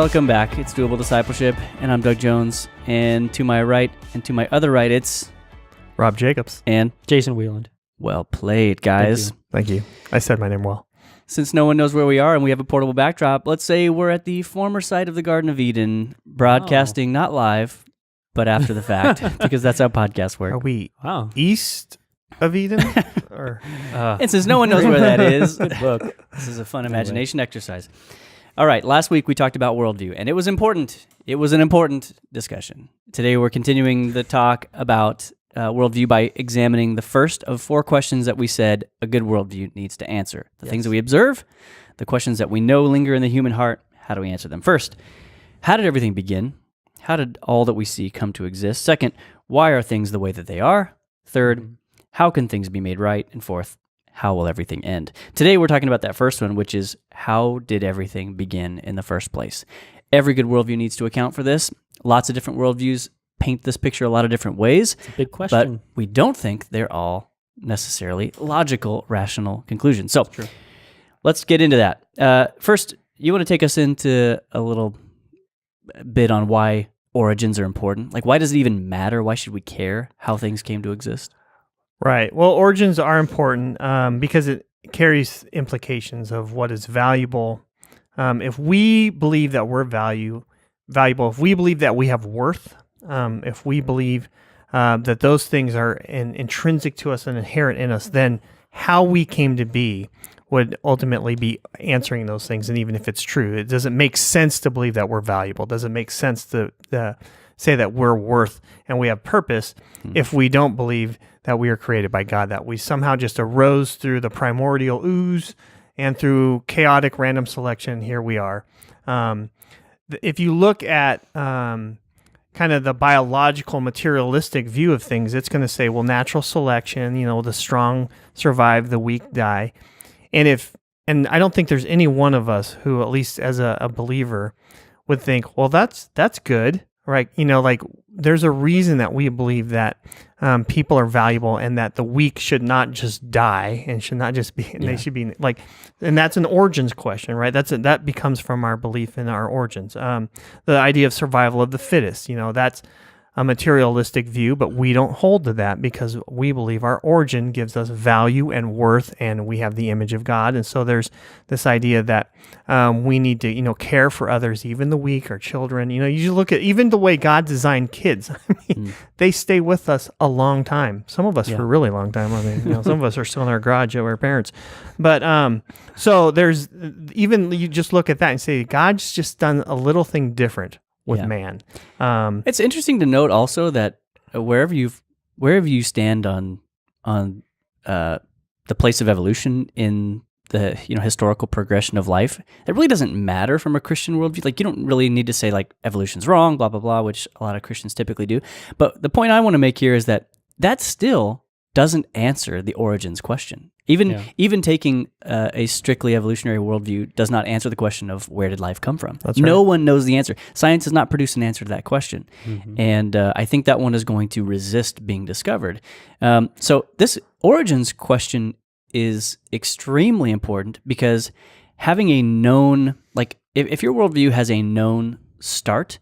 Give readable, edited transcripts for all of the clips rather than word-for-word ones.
Welcome back. It's Doable Discipleship, and I'm Doug Jones. And to my right and to my other right, it's Rob Jacobs and Jason Wheeland. Well played, guys. Thank you. I said my name well. Since no one knows where we are and we have a portable backdrop, let's say we're at the former site of the Garden of Eden, broadcasting not live, but after the fact, because that's how podcasts work. Are we east of Eden? And since no one knows where that is, Good book. this is a fun imagination exercise. All right, last week we talked about worldview, and it was important. It was an important discussion. Today we're continuing the talk about worldview by examining the first of 4 questions that we said a good worldview needs to answer. The things that we observe, the questions that we know linger in the human heart, how do we answer them? First, how did everything begin? How did all that we see come to exist? Second, why are things the way that they are? Third, how can things be made right? And fourth, how will everything end? Today we're talking about that first one, which is how did everything begin in the first place? Every good worldview needs to account for this. Lots of different worldviews paint this picture a lot of different ways. It's a big question. But we don't think they're all necessarily logical, rational conclusions. So let's get into that. First, you want to take us into a little bit on why origins are important? Like, why does it even matter? Why should we care how things came to exist? Right. Well, origins are important because it carries implications of what is valuable. If we believe that we're valuable, if we believe that we have worth, if we believe that those things are intrinsic to us and inherent in us, then how we came to be would ultimately be answering those things. And even if it's true, it doesn't make sense to believe that we're valuable. It doesn't make sense to say that we're worth and we have purpose if we don't believe that we are created by God, that we somehow just arose through the primordial ooze and through chaotic random selection. Here we are. If you look at kind of the biological materialistic view of things, it's going to say, well, natural selection, the strong survive, the weak die. And I don't think there's any one of us who, at least as a believer, would think, well, that's good, right? Like there's a reason that we believe that people are valuable and that the weak should not just die and should not just be, they should be like, and that's an origins question, right? That becomes from our belief in our origins. The idea of survival of the fittest, that's a materialistic view, but we don't hold to that because we believe our origin gives us value and worth, and we have the image of God. And so there's this idea that we need to, care for others, even the weak, our children. You look at even the way God designed kids. I mean, they stay with us a long time. Some of us for a really long time. I mean, some of us are still in our garage at our parents. But so there's even you just look at that and say God's just done a little thing different with man. It's interesting to note also that wherever you stand on the place of evolution in the historical progression of life, it really doesn't matter from a Christian worldview. Like, you don't really need to say like evolution's wrong, blah blah blah, which a lot of Christians typically do. But the point I want to make here is that still doesn't answer the origins question. Even taking a strictly evolutionary worldview does not answer the question of where did life come from. That's right. No one knows the answer. Science has not produced an answer to that question. And I think that one is going to resist being discovered. So this origins question is extremely important because having a known, like if your worldview has a known start,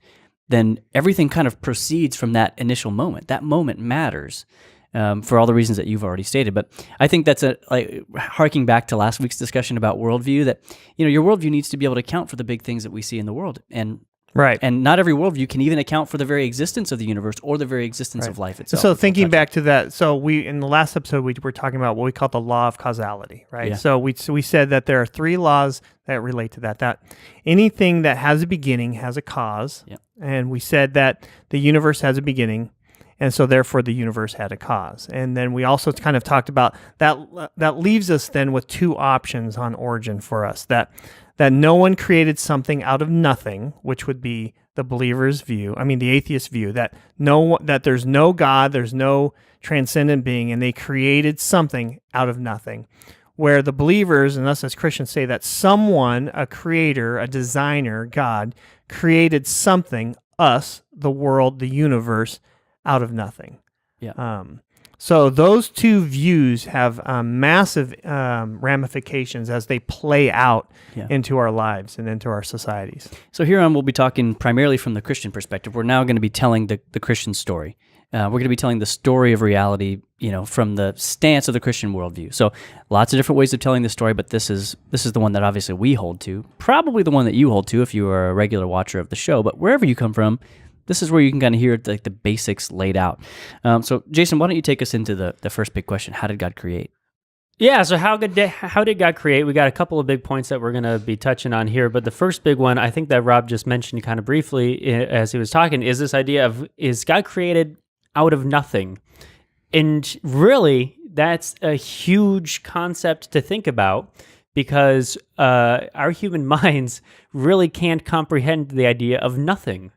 then everything kind of proceeds from that initial moment. That moment matters. For all the reasons that you've already stated. But I think that's harking back to last week's discussion about worldview, that your worldview needs to be able to account for the big things that we see in the world. And not every worldview can even account for the very existence of the universe or the very existence of life itself. So thinking back to that, so in the last episode we were talking about what we call the law of causality, right? Yeah. So we said that there are 3 laws that relate to that. That anything that has a beginning has a cause, and we said that the universe has a beginning. And so therefore the universe had a cause. And then we also kind of talked about that leaves us then with 2 options on origin for us, that no one created something out of nothing, which would be the believer's view, the atheist view, that there's no God, there's no transcendent being, and they created something out of nothing. Where the believers, and us as Christians, say that someone, a creator, a designer, God, created something, us, the world, the universe, out of nothing. So those two views have massive ramifications as they play out into our lives and into our societies. So here on, we'll be talking primarily from the Christian perspective. We're now going to be telling the Christian story. We're going to be telling the story of reality, from the stance of the Christian worldview. So lots of different ways of telling the story, but this is the one that obviously we hold to. Probably the one that you hold to if you are a regular watcher of the show. But wherever you come from, this is where you can kind of hear the basics laid out. So Jason, why don't you take us into the first big question? How did God create? Yeah, so how did God create? We got a couple of big points that we're going to be touching on here, but the first big one, I think that Rob just mentioned kind of briefly as he was talking, is this idea of, is God created out of nothing? And really, that's a huge concept to think about, because our human minds really can't comprehend the idea of nothing.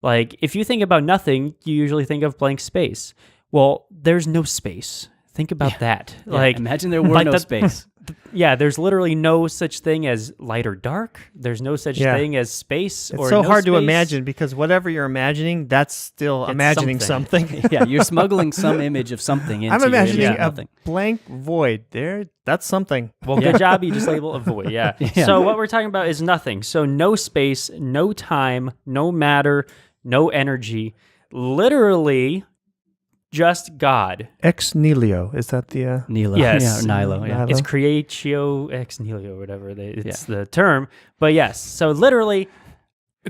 Like, if you think about nothing, you usually think of blank space. Well, there's no space. Think about that. Yeah, like, imagine there were no space. Yeah, there's literally no such thing as light or dark. There's no such thing as space. It's so hard to imagine, because whatever you're imagining, that's still imagining something. Yeah, you're smuggling some image of something into I'm imagining your a blank void. That's something. Well, good job. You just label a void. Yeah. So what we're talking about is nothing. So no space, no time, no matter, no energy. Literally just God. Ex nihilo. Is that the... Nihilo. Yes. Yeah, Nihilo, yeah. It's creatio ex nihilo, whatever it's the term. But yes, so literally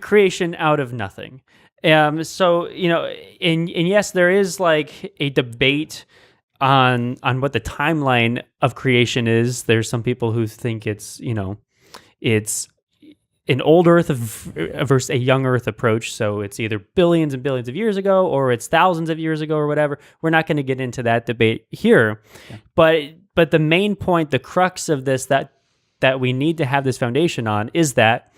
creation out of nothing. So, and yes, there is like a debate on what the timeline of creation is. There's some people who think it's an old Earth versus a young Earth approach. So it's either billions and billions of years ago, or it's thousands of years ago, or whatever. We're not going to get into that debate here. Yeah. But the main point, the crux of this that we need to have this foundation on, is that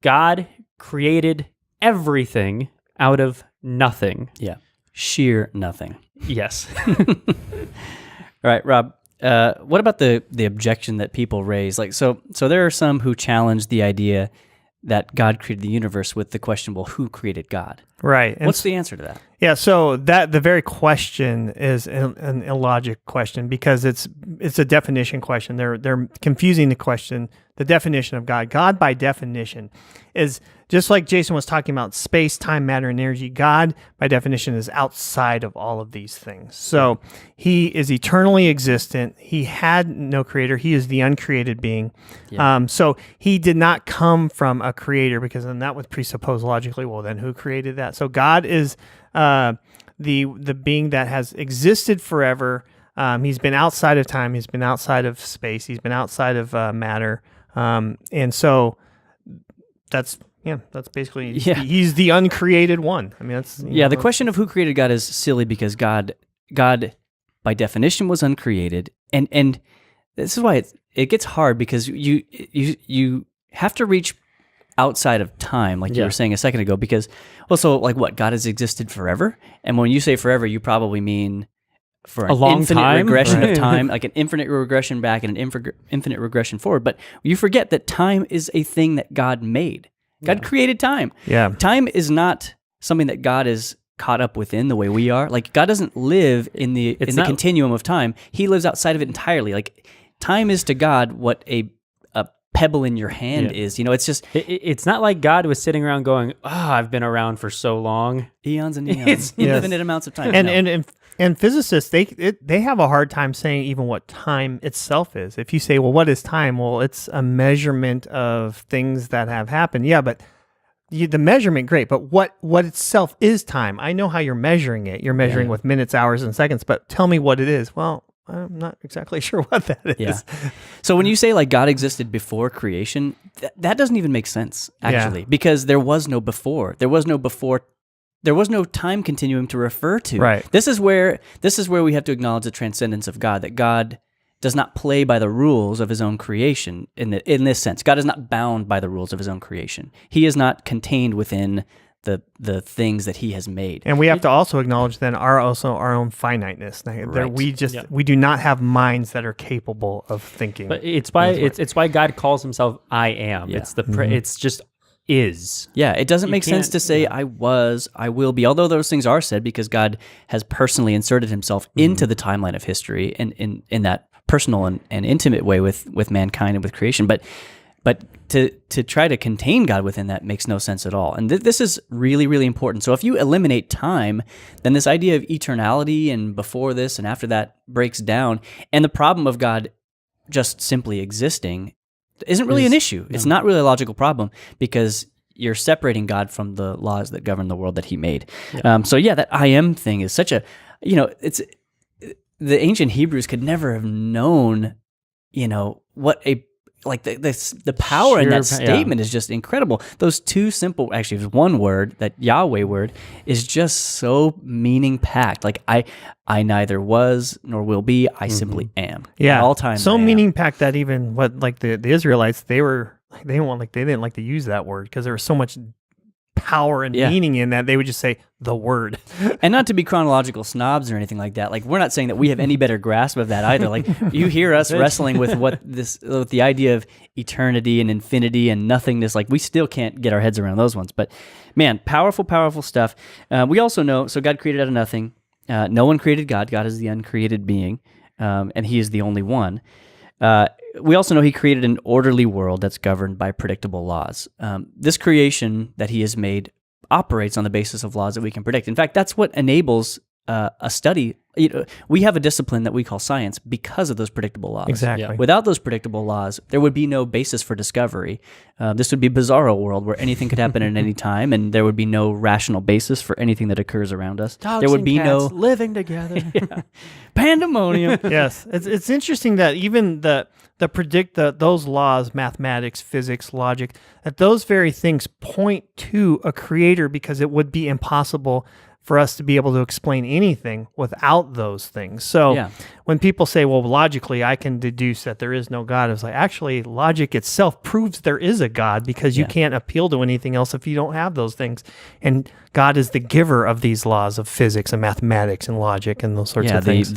God created everything out of nothing. Yeah. Sheer nothing. Yes. All right, Rob. What about the objection that people raise? Like, so there are some who challenge the idea that God created the universe with the question, well, who created God? Right. What's the answer to that? Yeah, so the very question is an illogic question, because it's a definition question. They're confusing the definition of God. God, by definition, is just like Jason was talking about space, time, matter, and energy. God, by definition, is outside of all of these things. So he is eternally existent. He had no creator. He is the uncreated being. Yeah. So he did not come from a creator, because then that would presuppose logically, well, then who created that? So God is the being that has existed forever. He's been outside of time. He's been outside of space. He's been outside of matter. And so that's basically, he's the uncreated one. I mean, that's... the question of who created God is silly, because God by definition was uncreated. And this is why it gets hard, because you have to reach outside of time, like you were saying a second ago, because also, like, what, God has existed forever? And when you say forever, you probably mean for a long infinite time? regression of time, like an infinite regression back and an infinite regression forward. But you forget that time is a thing that God made. God created time. Yeah. Time is not something that God is caught up within the way we are. Like, God doesn't live in the continuum of time. He lives outside of it entirely. Like, time is to God what a pebble in your hand is. It's just... It's not like God was sitting around going, I've been around for so long. Eons and eons. Infinite amounts of time. And physicists, they have a hard time saying even what time itself is. If you say, well, what is time? Well, it's a measurement of things that have happened. Yeah, but the measurement, great. But what itself is time? I know how you're measuring it. You're measuring with minutes, hours, and seconds. But tell me what it is. Well, I'm not exactly sure what that is. Yeah. So when you say like God existed before creation, that doesn't even make sense, actually, because there was no before. There was no time continuum to refer to. Right. This is where we have to acknowledge the transcendence of God, that God does not play by the rules of his own creation in this sense. God is not bound by the rules of his own creation. He is not contained within the things that he has made. And we have to also acknowledge then our own finiteness. Right. We do not have minds that are capable of thinking. But it's why God calls himself I am. Yeah. It's it's just is. Yeah, it doesn't make sense can't- to say I was, I will be, although those things are said because God has personally inserted himself into the timeline of history and in that personal and intimate way with mankind and with creation. But to try to contain God within that makes no sense at all. And this is really, really important. So if you eliminate time, then this idea of eternality and before this and after that breaks down. And the problem of God just simply existing isn't really an issue. It's not really a logical problem because you're separating God from the laws that govern the world that he made. So that I am thing is such a, it's the ancient Hebrews could never have known, what the power in that statement is just incredible. Those two simple, actually, there's one word, that Yahweh word, is just so meaning packed. Like I neither was nor will be. I simply am. Yeah, At all times. so I am. meaning packed that even the Israelites they didn't like to use that word because there was so much power and meaning in that they would just say the word. And not to be chronological snobs or anything like that. Like we're not saying that we have any better grasp of that either. Like you hear us wrestling with with the idea of eternity and infinity and nothingness. Like we still can't get our heads around those ones. But man, powerful, powerful stuff. We also know, so God created out of nothing. No one created God. God is the uncreated being, and he is the only one. We also know he created an orderly world that's governed by predictable laws. This creation that he has made operates on the basis of laws that we can predict. In fact, that's what enables a study. We have a discipline that we call science because of those predictable laws. Exactly. Yeah. Without those predictable laws, there would be no basis for discovery. This would be a bizarro world where anything could happen at any time, and there would be no rational basis for anything that occurs around us. Dogs there would and be cats no living together. pandemonium. Yes, it's interesting that even those laws, mathematics, physics, logic, that those very things point to a creator because it would be impossible for us to be able to explain anything without those things. So when people say, well, logically, I can deduce that there is no God, it's like, actually, logic itself proves there is a God because you can't appeal to anything else if you don't have those things. And God is the giver of these laws of physics and mathematics and logic and those sorts of things.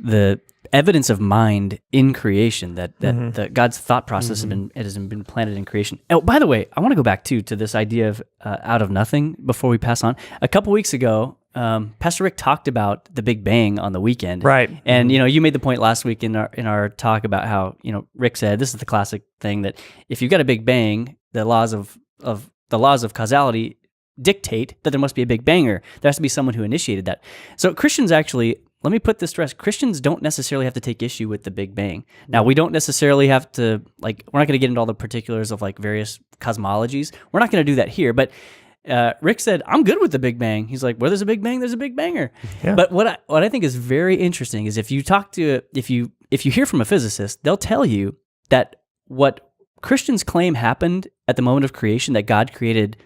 The evidence of mind in creation that God's thought process has been planted in creation. Oh, by the way, I want to go back to this idea of out of nothing before we pass on. A couple weeks ago, Pastor Rick talked about the Big Bang on the weekend, Right? And you made the point last week in our talk about how Rick said this is the classic thing that if you've got a Big Bang, the laws of causality dictate that there must be a Big Banger. There has to be someone who initiated that. So Christians actually. Let me put this to rest. Christians don't necessarily have to take issue with the Big Bang. Now, we don't necessarily have to, we're not going to get into all the particulars of various cosmologies. We're not going to do that here. But Rick said, I'm good with the Big Bang. He's like, where there's a Big Bang, there's a Big Banger. Yeah. But what I think is very interesting is if you hear from a physicist, they'll tell you that what Christians claim happened at the moment of creation, that God created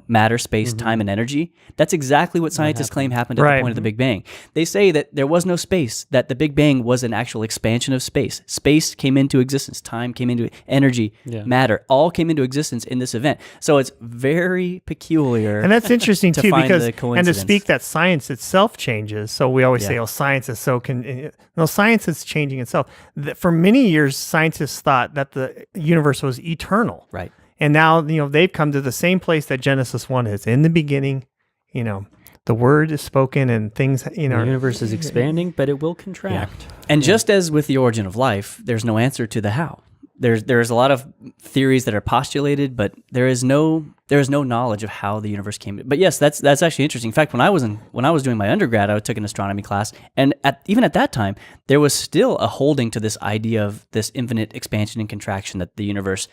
matter, space, time, and energy. That's exactly what scientists claim happened at the point of the Big Bang. They say that there was no space, that the Big Bang was an actual expansion of space. Space came into existence, time came into energy, matter, all came into existence in this event. So it's very peculiar. And that's interesting to too, find because the and to coincidence. speak that science itself changes. So we always say, science is science is changing itself. For many years, scientists thought that the universe was eternal. Right. And now, they've come to the same place that Genesis 1 is. In the beginning, the word is spoken and things, The universe is expanding, but it will contract. And just as with the origin of life, there's no answer to the how. There's a lot of theories that are postulated, but there is no knowledge of how the universe came. But yes, that's actually interesting. In fact, when I was doing my undergrad, I took an astronomy class, and even at that time, there was still a holding to this idea of this infinite expansion and contraction, that the universe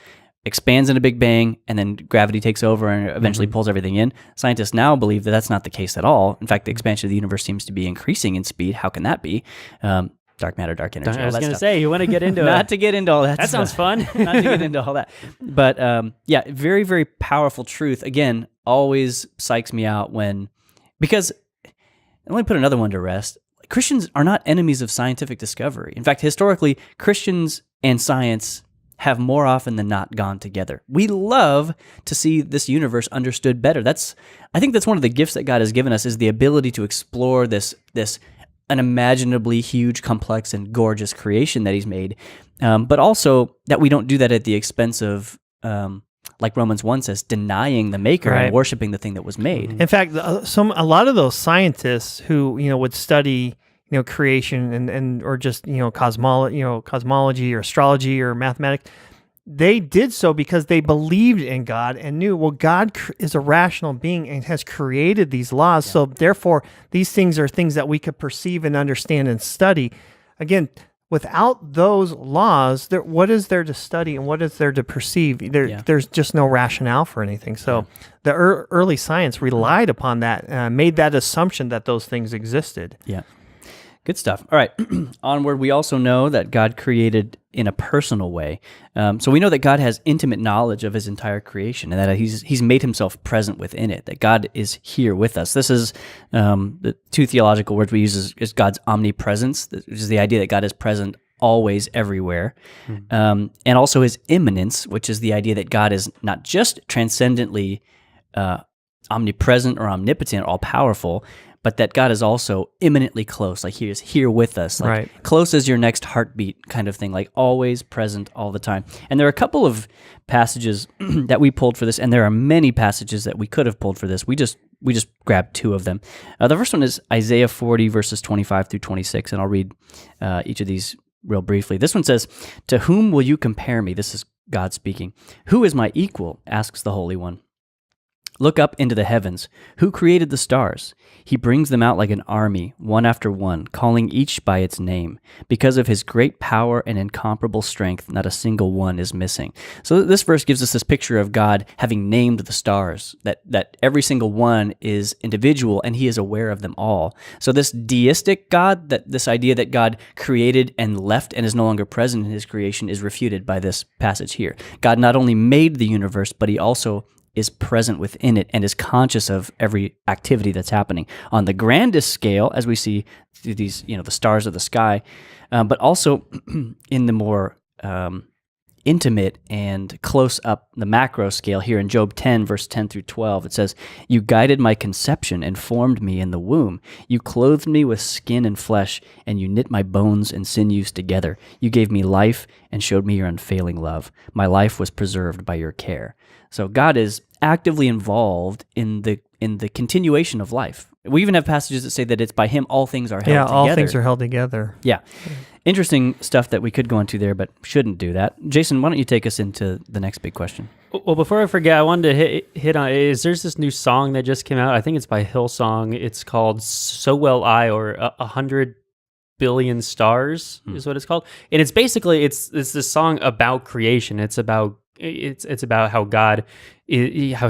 expands in a Big Bang, and then gravity takes over and eventually pulls everything in. Scientists now believe that that's not the case at all. In fact, the expansion of the universe seems to be increasing in speed. How can that be? Dark matter, dark energy. I was going to say, you want to get into it. Not to get into all that. That sounds fun. Not to get into all that. But very, very powerful truth. Again, always psychs me out because let me put another one to rest. Christians are not enemies of scientific discovery. In fact, historically, Christians and science have more often than not gone together. We love to see this universe understood better. I think that's one of the gifts that God has given us, is the ability to explore this unimaginably huge, complex, and gorgeous creation that he's made. But also that we don't do that at the expense of like Romans 1 says, denying the maker Right. and worshiping the thing that was made. In fact, a lot of those scientists who would study creation and or just cosmology or astrology or mathematics, they did so because they believed in God and knew, well, God is a rational being and has created these laws. So therefore, these things are things that we could perceive and understand and study. Again, without those laws, what is there to study and what is there to perceive? There's just no rationale for anything. So the early science relied upon that, made that assumption that those things existed. Yeah. Good stuff. All right. Onward, we also know that God created in a personal way. So we know that God has intimate knowledge of his entire creation and that he's made himself present within it, that God is here with us. This is the two theological words we use is God's omnipresence, which is the idea that God is present always, everywhere, and also his immanence, which is the idea that God is not just transcendently omnipresent or omnipotent, all-powerful, but that God is also imminently close, like he is here with us, like Right. close as your next heartbeat kind of thing, like always present all the time. And there are a couple of passages that we pulled for this, and there are many passages that we could have pulled for this. We just grabbed two of them. The first one is Isaiah 40, verses 25 through 26, and I'll read each of these real briefly. This one says, "To whom will you compare me?" This is God speaking. "Who is my equal?" asks the Holy One. "Look up into the heavens. Who created the stars? He brings them out like an army, one after one, calling each by its name. Because of his great power and incomparable strength, not a single one is missing." So this verse gives us this picture of God having named the stars, that every single one is individual and he is aware of them all. So this deistic God, this idea that God created and left and is no longer present in his creation, is refuted by this passage here. God not only made the universe, but he also is present within it and is conscious of every activity that's happening on the grandest scale, as we see through these, the stars of the sky, but also in the more intimate and close up, the macro scale here in Job 10, verse 10 through 12. It says, "You guided my conception and formed me in the womb. You clothed me with skin and flesh, and you knit my bones and sinews together. You gave me life and showed me your unfailing love. My life was preserved by your care." So God is actively involved in the continuation of life. We even have passages that say that it's by him all things are held together. Yeah, all things are held together. Yeah. Interesting stuff that we could go into there, but shouldn't do that. Jason, why don't you take us into the next big question? Well, before I forget, I wanted to hit on, there's this new song that just came out. I think it's by Hillsong. It's called "So Will I," or 100 Billion Stars is what it's called. And it's basically, it's this song about creation. It's about how God, how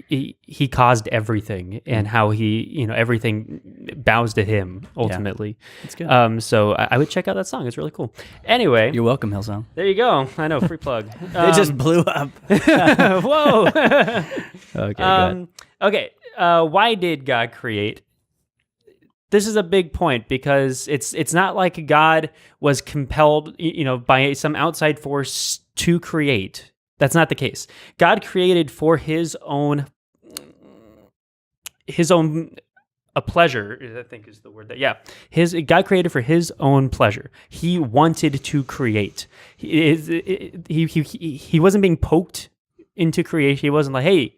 he caused everything and how he, everything bows to him ultimately. That's good. So I would check out that song. It's really cool. Anyway, You're welcome, Hillsong. there you go. I know, free plug. It just blew up. Whoa. Okay, go ahead. Okay. Why did God create? This is a big point because it's not like God was compelled, by some outside force to create. That's not the case. God created for his own a pleasure, I think is the word that, God created for his own pleasure. He wanted to create. He wasn't being poked into creation. He wasn't like, hey,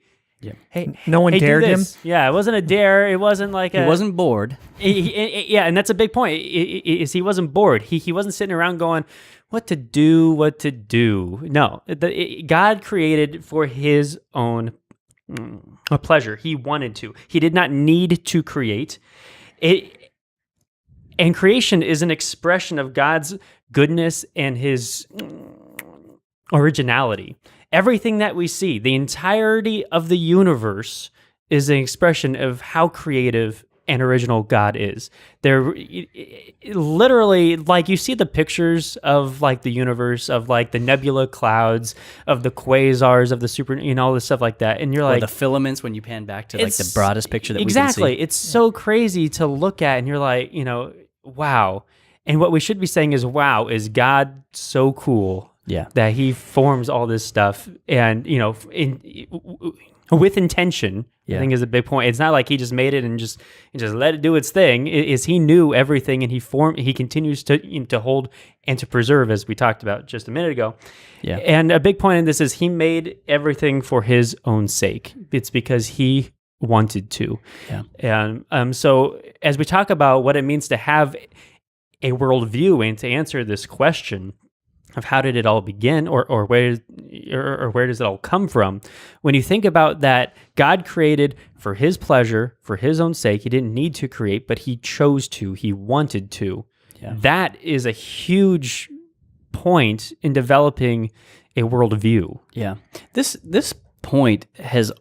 No one dared do him. this. Yeah, it wasn't a dare. It wasn't like He wasn't bored. and that's a big point. Is he wasn't bored. He wasn't sitting around going, what to do. No, God created for his own pleasure. He wanted to. He did not need to create it. And creation is an expression of God's goodness and his originality. Everything that we see, the entirety of the universe, is an expression of how creative and original God is. They're literally, like, you see the pictures of like the universe, of like the nebula clouds, of the quasars, of the super, all this stuff like that, and you're like, or the filaments when you pan back to like the broadest picture that exactly. we can see. It's so crazy to look at, and you're like, wow. And what we should be saying is, wow, is God so cool? Yeah. That he forms all this stuff, and with intention. I Yeah. think is a big point. It's not like he just made it and just let it do its thing. Is he knew everything, and he continues to hold and to preserve, as we talked about just a minute ago. Yeah. And a big point in this is he made everything for his own sake. It's because he wanted to. Yeah. And so as we talk about what it means to have a worldview and to answer this question of how did it all begin, or where does it all come from? When you think about that, God created for his pleasure, for his own sake. He didn't need to create, but he chose to. He wanted to. Yeah. That is a huge point in developing a worldview. Yeah. This point has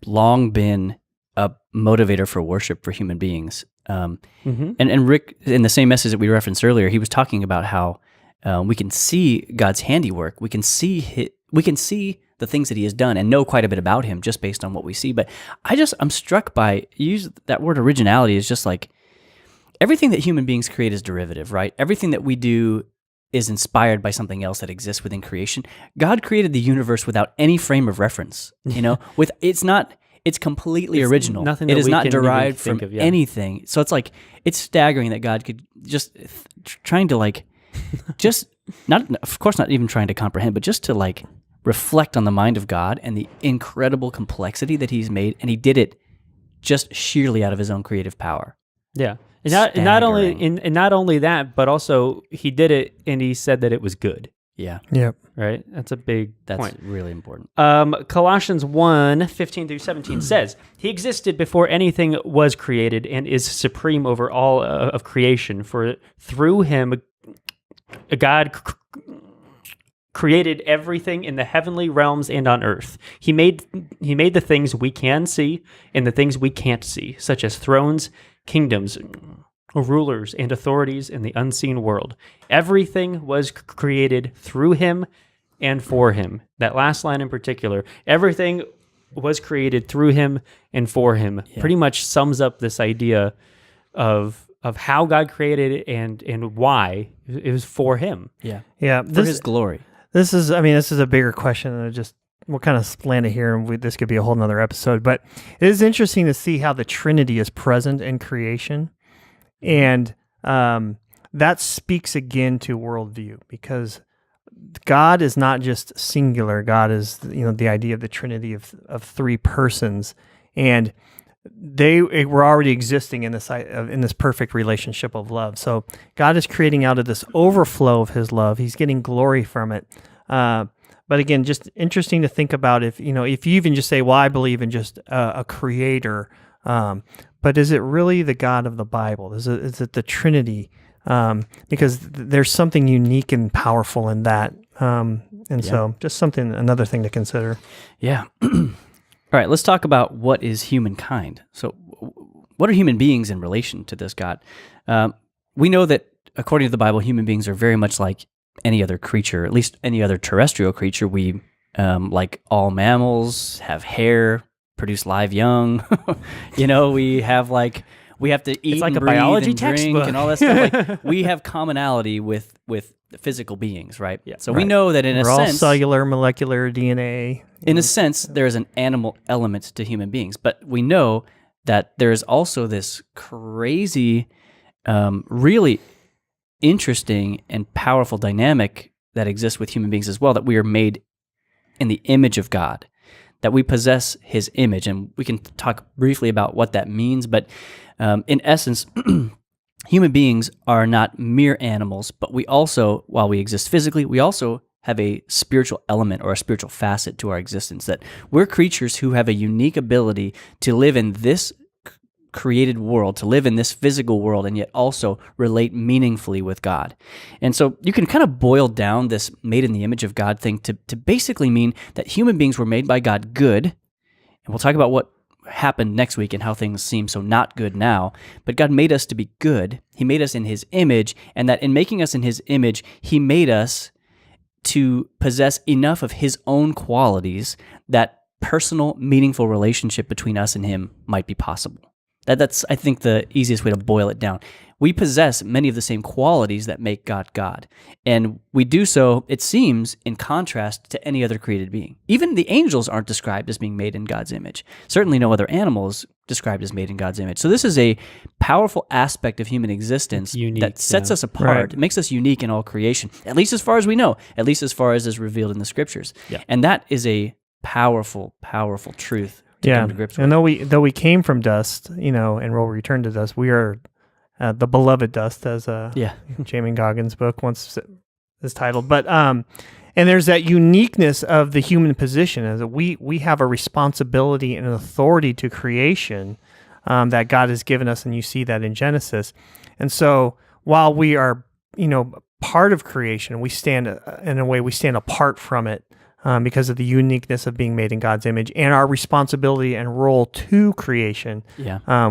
long been a motivator for worship for human beings. And Rick, in the same message that we referenced earlier, he was talking about how we can see God's handiwork. We can see the things that he has done and know quite a bit about him just based on what we see. But I'm struck by, you use that word originality, is just like everything that human beings create is derivative, right? Everything that we do is inspired by something else that exists within creation. God created the universe without any frame of reference, it's completely original. Nothing it that is we not can even derived think from of, yeah. anything. So it's like, it's staggering that God could just trying to like, just not, of course, not even trying to comprehend, but just to like reflect on the mind of God and the incredible complexity that he's made. And he did it just sheerly out of his own creative power. Yeah. And not only that, but also he did it and he said that it was good. Yeah. Yep. Right? That's a big That's point. really important. Colossians 1:15-17 says, he existed before anything was created and is supreme over all of creation. For through him, God created everything in the heavenly realms and on earth. He made the things we can see and the things we can't see, such as thrones, kingdoms, rulers, and authorities in the unseen world. Everything was created through him and for him. That last line in particular, everything was created through him and for him, pretty much sums up this idea of how God created it and why it was for him. Yeah. Yeah. For his glory. This is a bigger question, and we'll kind of land it here, and this could be a whole nother episode. But it is interesting to see how the Trinity is present in creation, and that speaks again to worldview, because God is not just singular. God is, the idea of the Trinity of three persons, and they were already existing in this perfect relationship of love. So God is creating out of this overflow of his love. He's getting glory from it. But again, just interesting to think about if you even just say, well, I believe in just a creator, but is it really the God of the Bible? Is it the Trinity? Because there's something unique and powerful in that. So just another thing to consider. Yeah. All right, let's talk about what is humankind. So what are human beings in relation to this God? We know that according to the Bible, human beings are very much like any other creature, at least any other terrestrial creature. We, like all mammals, have hair, produce live young. We have to eat It's like and a breathe biology and drink textbook. and all that stuff. Like, we have commonality with physical beings, right? Yeah. So we know that in We're a all sense, cellular, molecular, DNA. in a sense, there is an animal element to human beings, but we know that there is also this crazy, really interesting and powerful dynamic that exists with human beings as well, that we are made in the image of God, that we possess his image. And we can talk briefly about what that means, but in essence, human beings are not mere animals, but we also, while we exist physically, we also have a spiritual element or a spiritual facet to our existence, that we're creatures who have a unique ability to live in this created world, to live in this physical world, and yet also relate meaningfully with God. And so you can kind of boil down this made in the image of God thing to basically mean that human beings were made by God good, and we'll talk about what happened next week and how things seem so not good now, but God made us to be good. He made us in his image, and that in making us in his image, he made us to possess enough of his own qualities that personal, meaningful relationship between us and him might be possible. That's, I think, the easiest way to boil it down. we possess many of the same qualities that make God God. And we do so, it seems, in contrast to any other created being. Even the angels aren't described as being made in God's image. Certainly no other animal is described as made in God's image. So this is a powerful aspect of human existence that sets us apart. Right. It makes us unique in all creation, at least as far as we know, at least as far as is revealed in the scriptures. Yeah. And that is a powerful, powerful truth to come to grips with. And though we came from dust, and will return to dust, we are the beloved dust, as Jamin Goggins' book once is titled. But and there's that uniqueness of the human position, as we have a responsibility and an authority to creation that God has given us, and you see that in Genesis. And so while we are part of creation, we stand apart from it. Because of the uniqueness of being made in God's image and our responsibility and role to creation,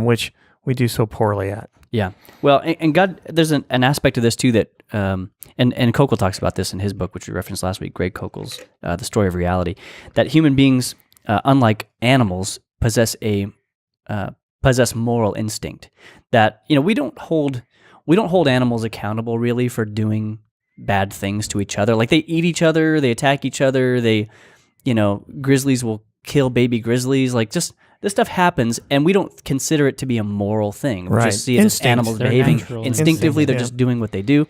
which we do so poorly at. Yeah. Well, and God, there's an aspect of this too that, and Kokel talks about this in his book, which we referenced last week, Greg Kokel's The Story of Reality, that human beings, unlike animals, possess moral instinct. That we don't hold animals accountable really for doing bad things to each other. Like they eat each other, they attack each other, grizzlies will kill baby grizzlies. Like just this stuff happens, and we don't consider it to be a moral thing. We just see it as animals behaving instinctively. They're just doing what they do.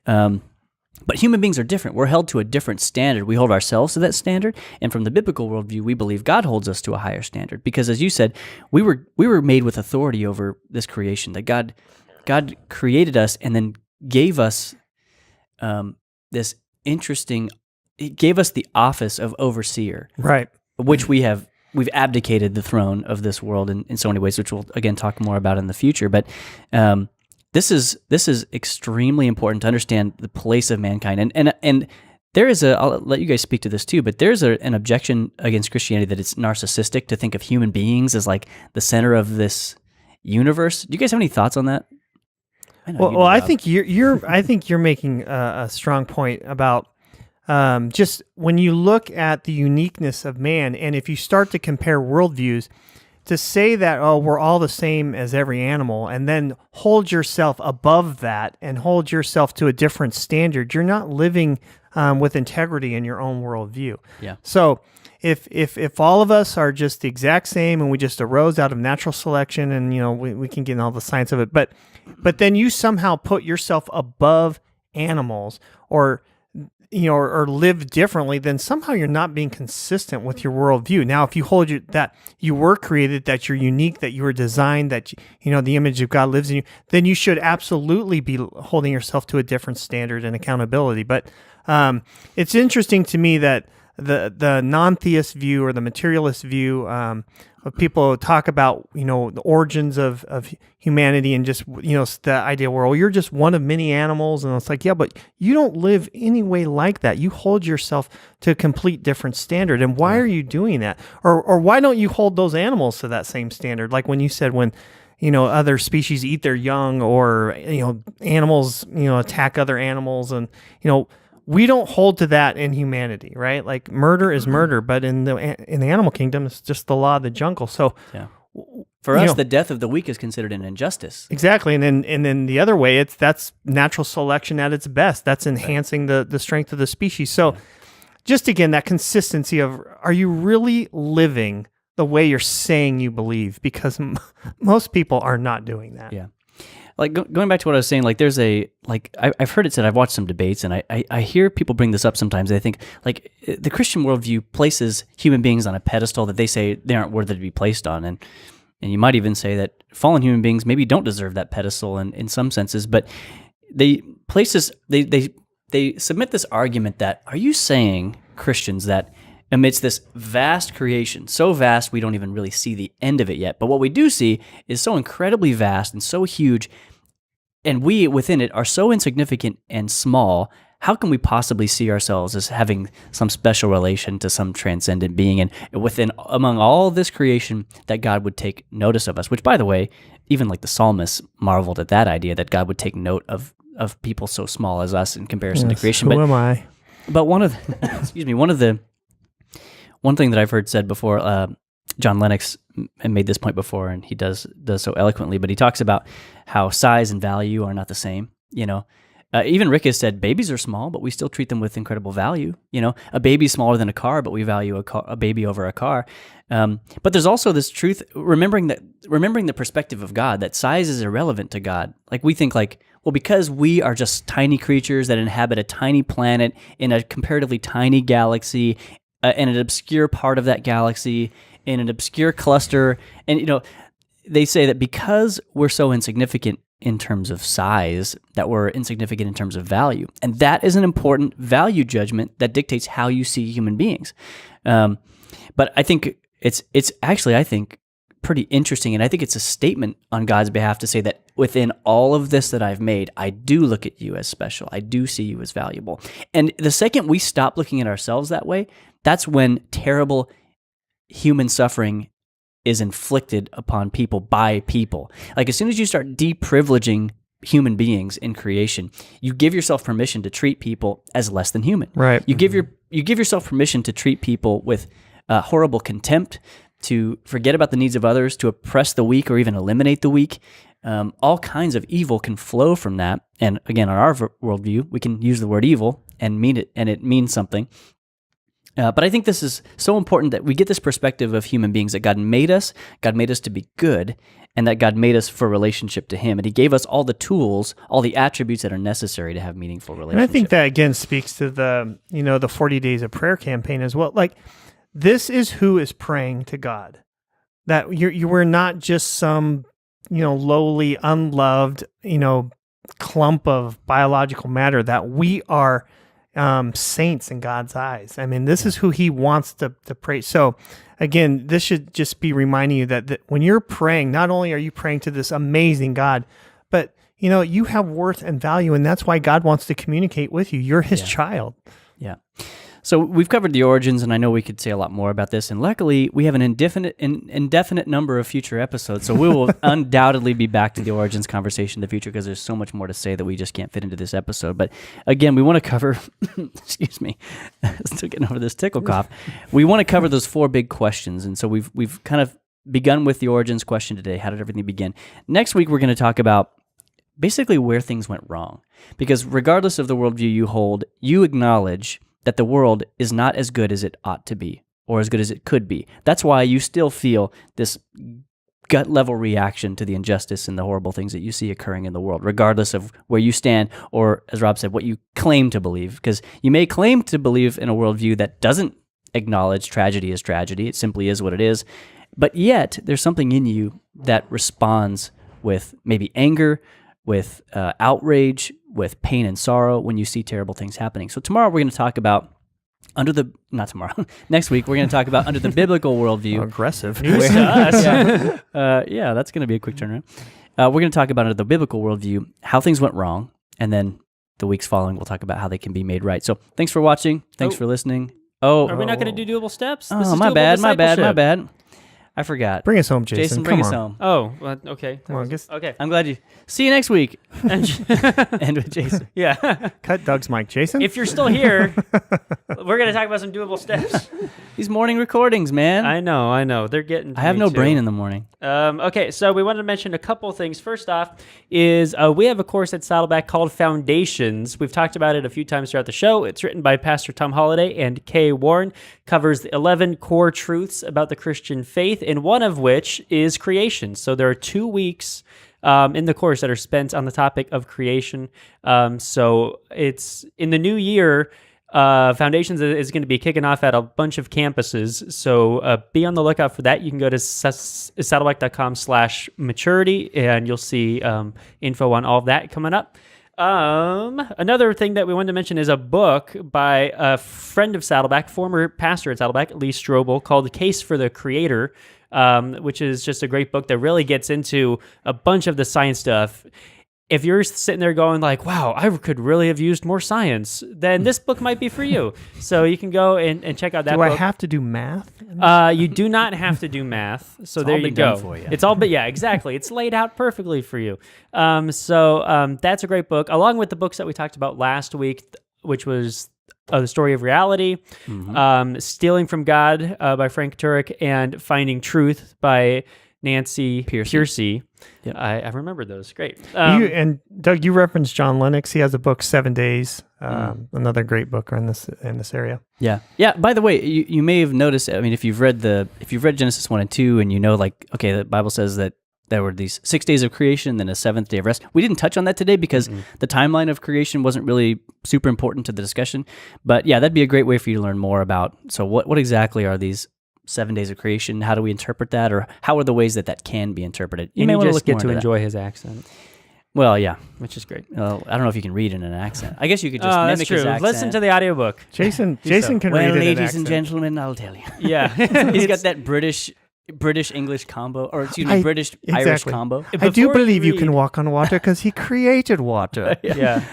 But human beings are different. We're held to a different standard. We hold ourselves to that standard, and from the biblical worldview, we believe God holds us to a higher standard. Because, as you said, we were made with authority over this creation. That God created us and then gave us this interesting. It gave us the office of overseer, right? Which we've abdicated the throne of this world in so many ways, which we'll again talk more about in the future. But this is extremely important to understand the place of mankind, and there is I'll let you guys speak to this too, but there's an objection against Christianity that it's narcissistic to think of human beings as like the center of this universe. Do you guys have any thoughts on that? I think you're making a strong point about just when you look at the uniqueness of man, and if you start to compare worldviews, to say that we're all the same as every animal, and then hold yourself above that and hold yourself to a different standard, you're not living with integrity in your own worldview. Yeah. So if all of us are just the exact same and we just arose out of natural selection, and we can get in all the science of it, but then you somehow put yourself above animals or live differently, then somehow you're not being consistent with your worldview. Now, if you hold that you were created, that you're unique, that you were designed, that the image of God lives in you, then you should absolutely be holding yourself to a different standard and accountability. But it's interesting to me that the non-theist view or the materialist view of people talk about the origins of humanity, and just the idea where you're just one of many animals, and it's like, yeah, but you don't live any way like that. You hold yourself to a complete different standard, and why are you doing that? Or why don't you hold those animals to that same standard? Like when you said when other species eat their young, or animals attack other animals, and we don't hold to that in humanity, right? Like murder is murder, but in the animal kingdom, it's just the law of the jungle. So, for us, the death of the weak is considered an injustice. Exactly, and then the other way, that's natural selection at its best. That's enhancing the strength of the species. So, just again, that consistency of, are you really living the way you're saying you believe? Because most people are not doing that. Yeah. Like going back to what I was saying, like there's I've heard it said, I've watched some debates, and I hear people bring this up sometimes. They think like the Christian worldview places human beings on a pedestal that they say they aren't worthy to be placed on, and you might even say that fallen human beings maybe don't deserve that pedestal in some senses. But they submit this argument that, are you saying, Christians, that amidst this vast creation, so vast we don't even really see the end of it yet, but what we do see is so incredibly vast and so huge, and we within it are so insignificant and small, how can we possibly see ourselves as having some special relation to some transcendent being, and among all this creation, that God would take notice of us? Which, by the way, even like the psalmist marveled at that idea, that God would take note of people so small as us in comparison to creation. Who am I? But one thing that I've heard said before, John Lennox made this point before, and he does so eloquently, but he talks about how size and value are not the same. Even Rick has said babies are small, but we still treat them with incredible value. A baby's smaller than a car, but we value a baby over a car. But there's also this truth, remembering the perspective of God, that size is irrelevant to God. Like we think well, because we are just tiny creatures that inhabit a tiny planet in a comparatively tiny galaxy, in an obscure part of that galaxy, in an obscure cluster, and they say that because we're so insignificant in terms of size, that we're insignificant in terms of value. And that is an important value judgment that dictates how you see human beings. But I think it's actually, I think, pretty interesting, and I think it's a statement on God's behalf to say that within all of this that I've made, I do look at you as special. I do see you as valuable. And the second we stop looking at ourselves that way, that's when terrible human suffering is inflicted upon people by people. Like as soon as you start deprivileging human beings in creation, you give yourself permission to treat people as less than human. Right. You give yourself permission to treat people with horrible contempt, to forget about the needs of others, to oppress the weak or even eliminate the weak. All kinds of evil can flow from that. And again, on our worldview, we can use the word evil and mean it, and it means something. But I think this is so important that we get this perspective of human beings, that God made us to be good, and that God made us for relationship to Him. And He gave us all the tools, all the attributes that are necessary to have meaningful relationship. And I think that, again, speaks to the 40 Days of Prayer campaign as well. Like, this is who is praying to God. That you were not just some, lowly, unloved, clump of biological matter, that we are saints in God's eyes. I mean, this is who He wants to pray. So again, this should just be reminding you that when you're praying, not only are you praying to this amazing God, but you have worth and value, and that's why God wants to communicate with you. You're His child. Yeah. So we've covered the origins, and I know we could say a lot more about this, and luckily we have an indefinite number of future episodes, so we will undoubtedly be back to the origins conversation in the future, because there's so much more to say that we just can't fit into this episode. But again, we want to cover, excuse me, still getting over this tickle cough. We want to cover those 4 big questions, and so we've kind of begun with the origins question today. How did everything begin? Next week, we're going to talk about basically where things went wrong, because regardless of the worldview you hold, you acknowledge that the world is not as good as it ought to be, or as good as it could be. That's why you still feel this gut-level reaction to the injustice and the horrible things that you see occurring in the world, regardless of where you stand, or, as Rob said, what you claim to believe. Because you may claim to believe in a worldview that doesn't acknowledge tragedy as tragedy. It simply is what it is. But yet, there's something in you that responds with maybe anger, with outrage, with pain and sorrow when you see terrible things happening. So tomorrow we're going to talk about next week we're going to talk about under the biblical worldview. Aggressive. News to us. Yeah, that's going to be a quick turnaround. We're going to talk about under the biblical worldview how things went wrong, and then the weeks following we'll talk about how they can be made right. So thanks for watching. Thanks for listening. Are we not going to do doable steps? This is my doable bad. discipleship. I forgot. Bring us home, Jason. Bring Come us on. home. Oh, well, okay. Come on, Okay. I'm glad you. See you next week. And with Jason. Yeah. Cut Doug's mic, Jason. If you're still here, we're going to talk about some doable steps. These morning recordings, man. I know. They're getting to I have me no too. brain in the morning. Okay, so we wanted to mention a couple of things. First off is we have a course at Saddleback called Foundations. We've talked about it a few times throughout the show. It's written by Pastor Tom Holliday and Kay Warren. Covers the 11 core truths about the Christian faith, and one of which is creation. So there are 2 weeks in the course that are spent on the topic of creation. So it's in the new year. Foundations is going to be kicking off at a bunch of campuses. So be on the lookout for that. You can go to saddleback.com/maturity and you'll see info on all of that coming up. Another thing that we wanted to mention is a book by a friend of Saddleback, former pastor at Saddleback, Lee Strobel, called Case for the Creator, which is just a great book that really gets into a bunch of the science stuff. If you're sitting there going like, wow, I could really have used more science, then this book might be for you. So you can go and check out that book. Do I have to do math? You do not have to do math. So there you go. For you. It's all, but yeah, exactly. It's laid out perfectly for you. So that's a great book, along with the books that we talked about last week, which was The Story of Reality, Mm-hmm. Stealing from God by Frank Turek, and Finding Truth by Nancy Piercy. Yep. I remember those. Great. And Doug, you referenced John Lennox. He has a book, 7 Days, another great book in this area. Yeah. By the way, you may have noticed. I mean, if you've read Genesis 1 and 2, and you know, like, okay, the Bible says that there were these 6 days of creation, then a seventh day of rest. We didn't touch on that today because the timeline of creation wasn't really super important to the discussion. But yeah, that'd be a great way for you to learn more about. So what exactly are these 7 days of creation? How do we interpret that, or how are the ways that can be interpreted? You may just look get more to into enjoy his accent, Well, yeah. which is great. I don't know if you can read in an accent. I guess you could just That's mimic true. his accent. Listen to the audiobook. Jason can Well, read it in ladies accent. and gentlemen, I'll tell you. Yeah. He's got that British English combo, or excuse me, British Irish exactly. combo. I do Before believe you read- can walk on water because he created water. Yeah.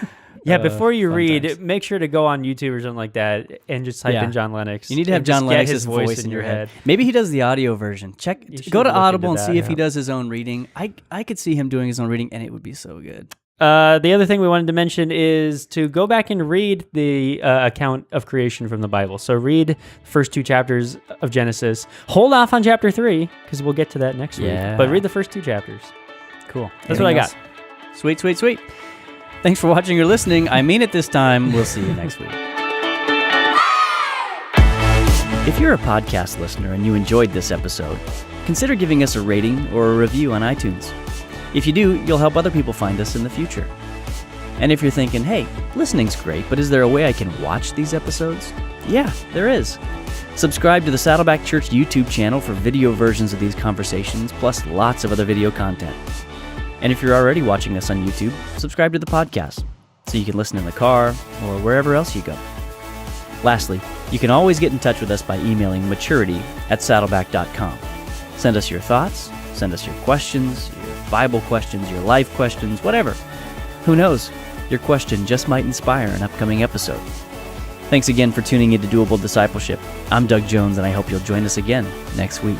Yeah, before you fun read, times. make sure to go on YouTube or something like that and just type Yeah. in John Lennox. You need to have and just John get Lennox's his voice in your head. Maybe he does the audio version. You Go should to look Audible into and that, see if he yeah. does his own reading. I could see him doing his own reading, and it would be so good. The other thing we wanted to mention is to go back and read the account of creation from the Bible. So read the first 2 chapters of Genesis. Hold off on chapter 3 because we'll get to that next Yeah. week. But read the first 2 chapters. Cool. That's what I got. Sweet. Thanks for watching or listening. I mean it this time. We'll see you next week. If you're a podcast listener and you enjoyed this episode, consider giving us a rating or a review on iTunes. If you do, you'll help other people find us in the future. And if you're thinking, hey, listening's great, but is there a way I can watch these episodes? Yeah, there is. Subscribe to the Saddleback Church YouTube channel for video versions of these conversations, plus lots of other video content. And if you're already watching us on YouTube, subscribe to the podcast so you can listen in the car or wherever else you go. Lastly, you can always get in touch with us by emailing maturity@saddleback.com. Send us your thoughts, send us your questions, your Bible questions, your life questions, whatever. Who knows? Your question just might inspire an upcoming episode. Thanks again for tuning into Doable Discipleship. I'm Doug Jones, and I hope you'll join us again next week.